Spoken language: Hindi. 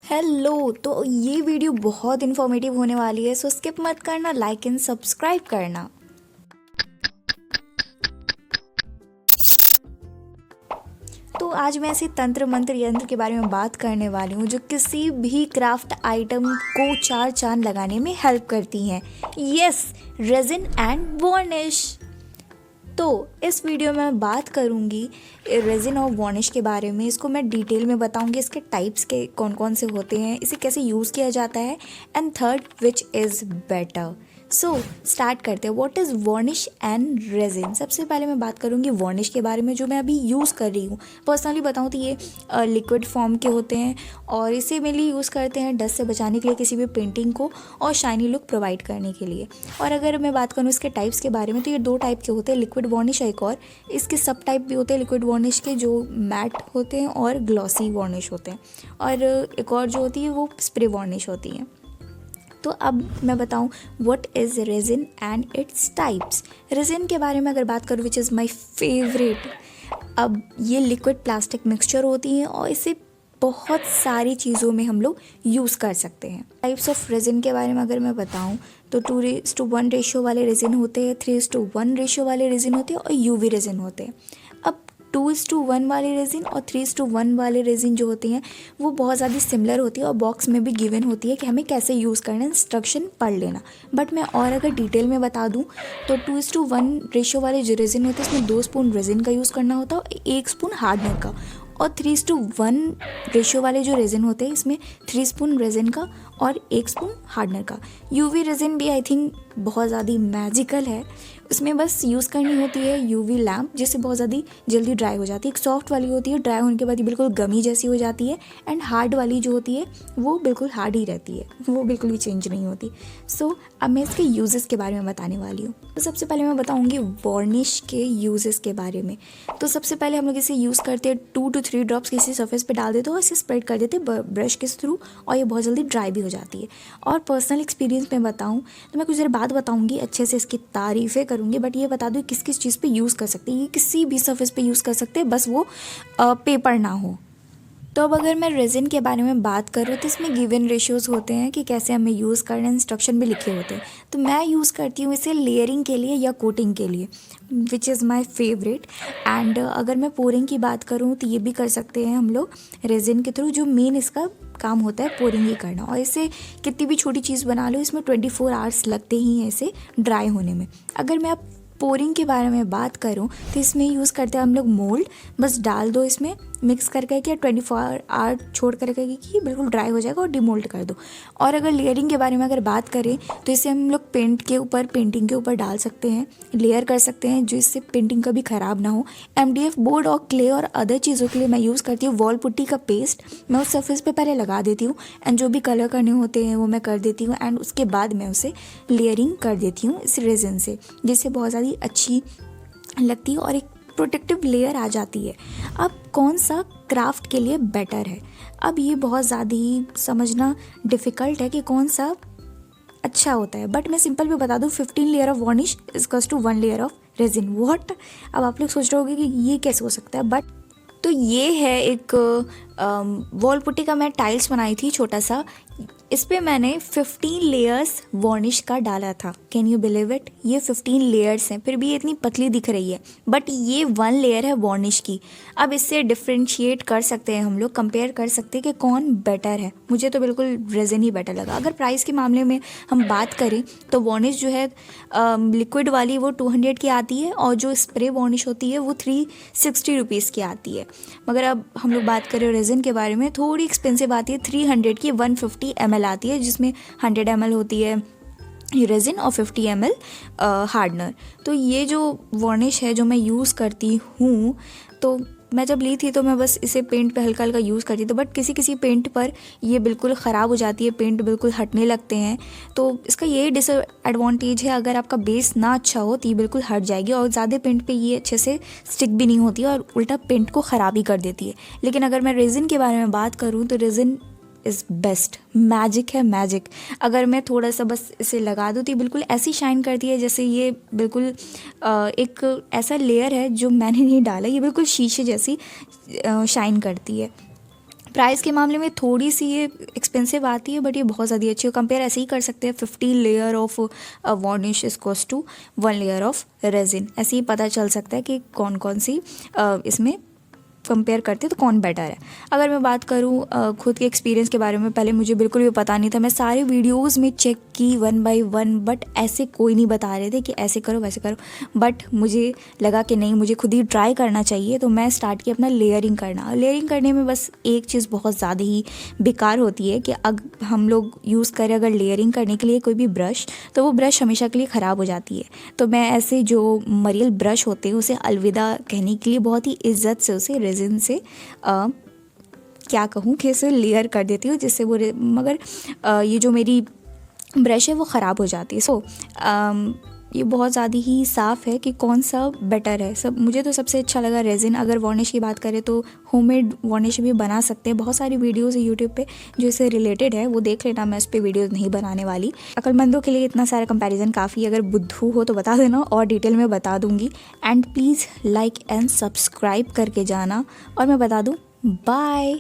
हेलो। तो ये वीडियो बहुत इन्फॉर्मेटिव होने वाली है, सो स्किप मत करना, लाइक एंड सब्सक्राइब करना। तो आज मैं ऐसे तंत्र मंत्र यंत्र के बारे में बात करने वाली हूँ जो किसी भी क्राफ्ट आइटम को चार चांद लगाने में हेल्प करती हैं। Yes, resin and varnish. तो इस वीडियो में मैं बात करूंगी रेजिन और वार्निश के बारे में। इसको मैं डिटेल में बताऊंगी, इसके टाइप्स के कौन कौन से होते हैं, इसे कैसे यूज़ किया जाता है, and third which is better. So start करते हैं। What is varnish and resin. सबसे पहले मैं बात करूंगी वार्निश के बारे में, जो मैं अभी यूज़ कर रही हूँ। पर्सनली बताऊँ तो ये लिक्विड फॉर्म के होते हैं और इसे मेनली यूज़ करते हैं डस्ट से बचाने के लिए, किसी भी पेंटिंग को और शाइनी लुक प्रोवाइड करने के लिए। और अगर मैं बात करूँ इसके टाइप्स के बारे में, तो ये दो टाइप के होते हैं, लिक्विड वार्निश एक और इसके सब टाइप भी होते हैं लिक्विड वार्निश के, जो मैट होते हैं और ग्लॉसी वार्निश होते हैं, और एक और जो होती है वो स्प्रे वार्निश होती है। तो अब मैं बताऊं what is resin and its types. Resin के बारे में अगर बात करूं, विच इज़ माय फेवरेट। अब ये लिक्विड प्लास्टिक मिक्सचर होती हैं और इसे बहुत सारी चीज़ों में हम लोग यूज़ कर सकते हैं। टाइप्स ऑफ रेजिन के बारे में अगर मैं बताऊं तो 2:1 रेशियो वाले रेजिन होते हैं, 3:1 रेशियो वाले रेजिन होते हैं और यूवी रेजिन होते हैं। अब 2:1 वाले रेजिन और 3:1 वाले रेजिन जो होती हैं वो बहुत ज़्यादा सिमिलर होती है और बॉक्स में भी गिवन होती है कि हमें कैसे यूज़ करना है, इंस्ट्रक्शन पढ़ लेना। बट मैं और अगर डिटेल में बता दूं तो 2:1 रेशियो वाले जो रेजिन होते हैं इसमें 2 स्पून रेजिन का यूज़ करना होता है और 1 स्पून हार्डनर का। और 3:1 रेशियो वाले जो रेजिन होते हैं इसमें 3 स्पून रेजिन का और 1 स्पून हार्डनर का। यूवी रेजिन भी आई थिंक बहुत ज़्यादा मैजिकल है, उसमें बस यूज़ करनी होती है यूवी लैम्प, जिससे बहुत ज़्यादा जल्दी ड्राई हो जाती है। एक सॉफ्ट वाली होती है, ड्राई होने के बाद ये बिल्कुल गमी जैसी हो जाती है, एंड हार्ड वाली जो होती है वो बिल्कुल हार्ड ही रहती है, वो बिल्कुल भी चेंज नहीं होती। सो अब मैं इसके यूजेस के बारे में बताने वाली हूँ। तो सबसे पहले मैं बताऊँगी वार्निश के यूजेस के बारे में। तो सबसे पहले हम लोग इसे यूज़ करते हैं 2 to 3 ड्रॉप्स किसी सरफेस पे डाल देते हो और इसे स्प्रेड कर देते हैं ब्रश के थ्रू, और ये बहुत जल्दी ड्राई भी हो जाती है। और पर्सनल एक्सपीरियंस में बताऊँ तो मैं कुछ देर बाद बताऊँगी, अच्छे से इसकी तारीफ़ें करूँगी, बट ये बता दूँ किस किस चीज़ पे यूज़ कर सकते हैं। ये किसी भी सरफेस पे यूज़ कर सकते हैं, बस वो पेपर ना हो। तो अब अगर मैं रेजिन के बारे में बात करूँ तो इसमें गिवन रेशियोज़ होते हैं कि कैसे हमें यूज़ करना है, इंस्ट्रक्शन भी लिखे होते हैं। तो मैं यूज़ करती हूँ इसे लेयरिंग के लिए या कोटिंग के लिए, which is my favourite. And अगर मैं पोरिंग की बात करूँ तो ये भी कर सकते हैं हम लोग रेजिन के थ्रू, जो मेन इसका काम होता है पोरिंग ही करना। और इसे कितनी भी छोटी चीज़ बना लो, इसमें 24 आवर्स लगते ही हैं इसे ड्राई होने में। अगर मैं अब पोरिंग के बारे में बात करूं तो इसमें यूज़ करते हैं हम लोग मोल्ड, बस डाल दो इसमें मिक्स करके कि 24 आवर छोड़ करके कि बिल्कुल ड्राई हो जाएगा और डिमोल्ड कर दो। और अगर लेयरिंग के बारे में अगर बात करें तो इसे हम लोग पेंटिंग के ऊपर डाल सकते हैं, लेयर कर सकते हैं, जो इससे पेंटिंग कभी ख़राब ना हो। MDF बोर्ड और क्ले और अदर चीज़ों के लिए मैं यूज़ करती हूँ वॉल पुट्टी का पेस्ट। मैं उस सरफेस पे पहले लगा देती हूँ एंड जो भी कलर करने होते हैं वो मैं कर देती हूँ, एंड उसके बाद मैं उसे लेयरिंग कर देती हूँ इस रेजिन से, जिससे बहुत ज़्यादा अच्छी लगती है और एक प्रोटेक्टिव लेयर आ जाती है। अब कौन सा क्राफ्ट के लिए बेटर है, अब ये बहुत ज़्यादा ही समझना डिफ़िकल्ट है कि कौन सा अच्छा होता है, बट मैं सिंपल भी बता दूँ 15 layer of varnish equals to 1 layer of resin. What, अब आप लोग सोच रहे होंगे कि ये कैसे हो सकता है, बट तो ये है एक वॉल पुट्टी का मैं टाइल्स बनाई थी छोटा सा, इस पर मैंने 15 लेयर्स वार्निश का डाला था। कैन यू बिलीव इट, ये 15 लेयर्स हैं, फिर भी ये इतनी पतली दिख रही है, बट ये 1 लेयर है वार्निश की। अब इससे डिफ्रेंशिएट कर सकते हैं हम लोग, कंपेयर कर सकते हैं कि कौन बेटर है। मुझे तो बिल्कुल रेजिन ही बेटर लगा। अगर प्राइस के मामले में हम बात करें तो वार्निश जो है लिक्विड वाली वो 200 की आती है, और जो स्प्रे वार्निश होती है वो 360 रुपीज़ की आती है। मगर अब हम लोग बात करें रेजिन के बारे में, थोड़ी एक्सपेंसिव आती है, 300 की 150 ml आती है, जिसमें 100 ml होती है रेजिन और 50 ml हार्डनर। तो ये जो वार्निश है जो मैं यूज़ करती हूँ, तो मैं जब ली थी तो मैं बस इसे पेंट पे हल्का हल्का यूज़ करती थी, बट किसी किसी पेंट पर ये बिल्कुल ख़राब हो जाती है, पेंट बिल्कुल हटने लगते हैं। तो इसका यही डिसएडवांटेज है, अगर आपका बेस ना अच्छा हो तो ये बिल्कुल हट जाएगी, और ज़्यादा पेंट पे ये अच्छे से स्टिक भी नहीं होती है और उल्टा पेंट को ख़राब ही कर देती है। लेकिन अगर मैं रेजिन के बारे में बात करूँ तो रेजिन इज़ बेस्ट, मैजिक है मैजिक। अगर मैं थोड़ा सा बस इसे लगा दूँ तो ये बिल्कुल ऐसी शाइन करती है जैसे ये बिल्कुल एक ऐसा लेयर है जो मैंने नहीं डाला, ये बिल्कुल शीशे जैसी शाइन करती है। प्राइस के मामले में थोड़ी सी ये एक्सपेंसिव आती है, बट ये बहुत ज़्यादा अच्छी है। कंपेयर ऐसे ही कर सकते हैं, 50 layer of varnish is cost to 1 layer of resin. ऐसे ही पता चल सकता है कि कौन कौन सी इसमें कंपेयर करते तो कौन बेटर है। अगर मैं बात करूँ खुद के एक्सपीरियंस के बारे में, पहले मुझे बिल्कुल भी पता नहीं था। मैं सारे वीडियोस में चेक की 1 बाय 1, बट ऐसे कोई नहीं बता रहे थे कि ऐसे करो वैसे करो। बट मुझे लगा कि नहीं, मुझे खुद ही ट्राई करना चाहिए, तो मैं स्टार्ट किया अपना लेयरिंग करना। लेयरिंग करने में बस एक चीज़ बहुत ज़्यादा ही बेकार होती है कि अगर हम लोग यूज़ करें अगर लेयरिंग करने के लिए कोई भी ब्रश, तो वो ब्रश हमेशा के लिए ख़राब हो जाती है। तो मैं ऐसे जो मरियल ब्रश होते हैं उसे अलविदा कहने के लिए बहुत ही इज्जत से उसे रेजिन से क्या कहूँ कि इसे लेयर कर देती हूँ, जिससे वो मगर ये जो मेरी ब्रश है वो ख़राब हो जाती है। सो ये बहुत ज़्यादा ही साफ़ है कि कौन सा बेटर है। सब मुझे तो सबसे अच्छा लगा रेजिन। अगर वार्निश की बात करें तो होममेड वार्निश भी बना सकते हैं। बहुत सारी वीडियोस है यूट्यूब पे जो इससे रिलेटेड है, वो देख लेना। मैं इस पर वीडियोस नहीं बनाने वाली। अक्लमंदों के लिए इतना सारा कंपैरिजन काफ़ी। अगर बुद्धू हो तो बता देना और डिटेल में बता दूँगी। And please like and subscribe करके जाना। और मैं बता दूँ, बाय।